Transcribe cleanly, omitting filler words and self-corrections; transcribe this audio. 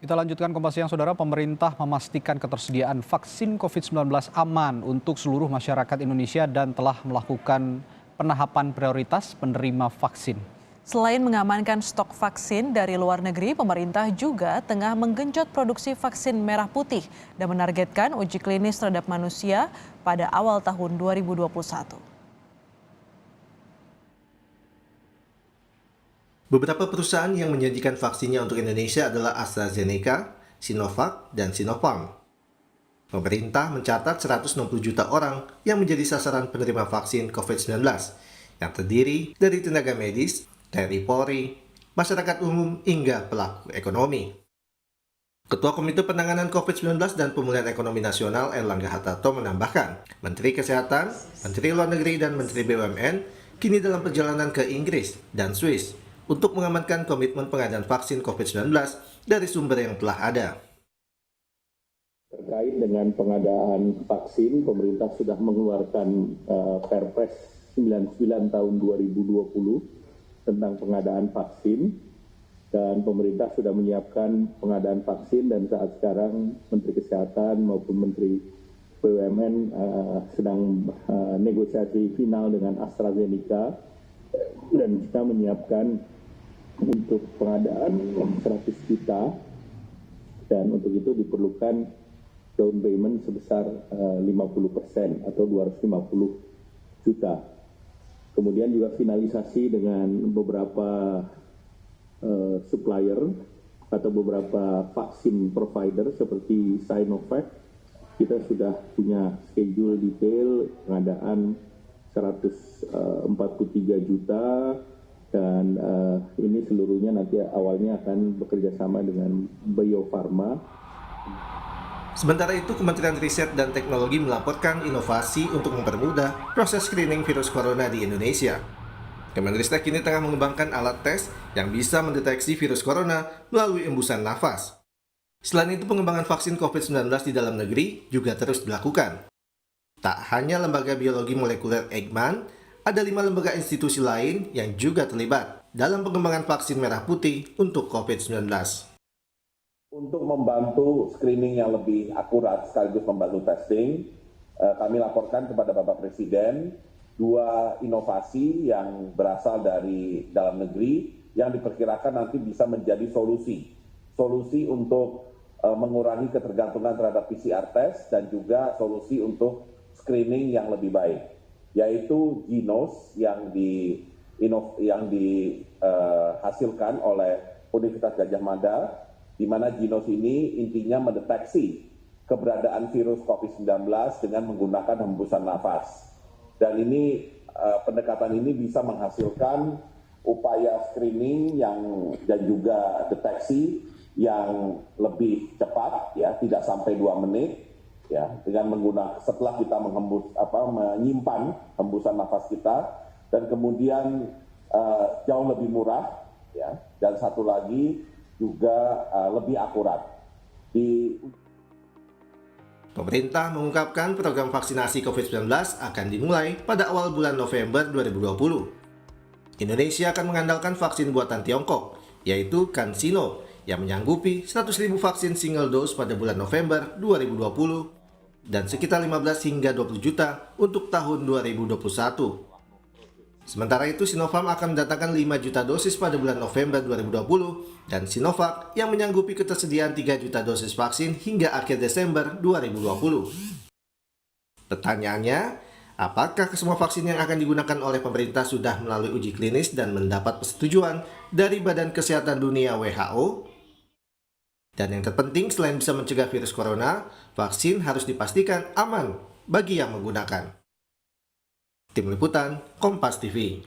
Kita lanjutkan Kompas Siang, Saudara. Pemerintah memastikan ketersediaan vaksin COVID-19 aman untuk seluruh masyarakat Indonesia dan telah melakukan penahapan prioritas penerima vaksin. Selain mengamankan stok vaksin dari luar negeri, pemerintah juga tengah menggenjot produksi vaksin merah putih dan menargetkan uji klinis terhadap manusia pada awal tahun 2021. Beberapa perusahaan yang menyajikan vaksinnya untuk Indonesia adalah AstraZeneca, Sinovac, dan Sinopharm. Pemerintah mencatat 160 juta orang yang menjadi sasaran penerima vaksin COVID-19 yang terdiri dari tenaga medis, TNI Polri, masyarakat umum, hingga pelaku ekonomi. Ketua Komite Penanganan COVID-19 dan Pemulihan Ekonomi Nasional Erlangga Hartarto menambahkan, Menteri Kesehatan, Menteri Luar Negeri, dan Menteri BUMN kini dalam perjalanan ke Inggris dan Swiss untuk mengamankan komitmen pengadaan vaksin COVID-19 dari sumber yang telah ada. Terkait dengan pengadaan vaksin, pemerintah sudah mengeluarkan Perpres 99 tahun 2020 tentang pengadaan vaksin, dan pemerintah sudah menyiapkan pengadaan vaksin, dan saat sekarang Menteri Kesehatan maupun Menteri BUMN sedang negosiasi final dengan AstraZeneca, dan kita menyiapkan untuk pengadaan 100 juta, dan untuk itu diperlukan down payment sebesar 50% atau 250 juta. Kemudian juga finalisasi dengan beberapa supplier atau beberapa vaksin provider seperti Sinovac. Kita sudah punya schedule detail pengadaan 143 juta, dan ini seluruhnya nanti awalnya akan bekerja sama dengan Bio Farma. Sementara itu, Kementerian Riset dan Teknologi melaporkan inovasi untuk mempermudah proses screening virus corona di Indonesia. Kemenristek kini tengah mengembangkan alat tes yang bisa mendeteksi virus corona melalui embusan nafas. Selain itu, pengembangan vaksin COVID-19 di dalam negeri juga terus dilakukan. Tak hanya lembaga biologi molekuler Eijkman, ada 5 lembaga institusi lain yang juga terlibat dalam pengembangan vaksin merah putih untuk COVID-19. Untuk membantu screening yang lebih akurat sekaligus membantu testing, kami laporkan kepada Bapak Presiden 2 inovasi yang berasal dari dalam negeri yang diperkirakan nanti bisa menjadi solusi untuk mengurangi ketergantungan terhadap PCR test, dan juga solusi untuk screening yang lebih baik, yaitu Ginos yang dihasilkan oleh Universitas Gadjah Mada, di mana Ginos ini intinya mendeteksi keberadaan virus COVID-19 dengan menggunakan hembusan nafas. Dan ini pendekatan ini bisa menghasilkan upaya screening dan juga deteksi yang lebih cepat, ya, tidak sampai 2 menit. Ya, dengan setelah kita menyimpan hembusan nafas kita, dan kemudian jauh lebih murah, ya, dan satu lagi juga lebih akurat. Pemerintah mengungkapkan program vaksinasi COVID-19 akan dimulai pada awal bulan November 2020. Indonesia akan mengandalkan vaksin buatan Tiongkok, yaitu CanSino, yang menyanggupi 100.000 vaksin single dose pada bulan November 2020 dan sekitar 15 hingga 20 juta untuk tahun 2021. Sementara itu, Sinopharm akan mendatangkan 5 juta dosis pada bulan November 2020 dan Sinovac yang menyanggupi ketersediaan 3 juta dosis vaksin hingga akhir Desember 2020. Pertanyaannya, apakah semua vaksin yang akan digunakan oleh pemerintah sudah melalui uji klinis dan mendapat persetujuan dari Badan Kesehatan Dunia (WHO)? Dan yang terpenting, selain bisa mencegah virus corona, vaksin harus dipastikan aman bagi yang menggunakan. Tim Liputan, Kompas TV.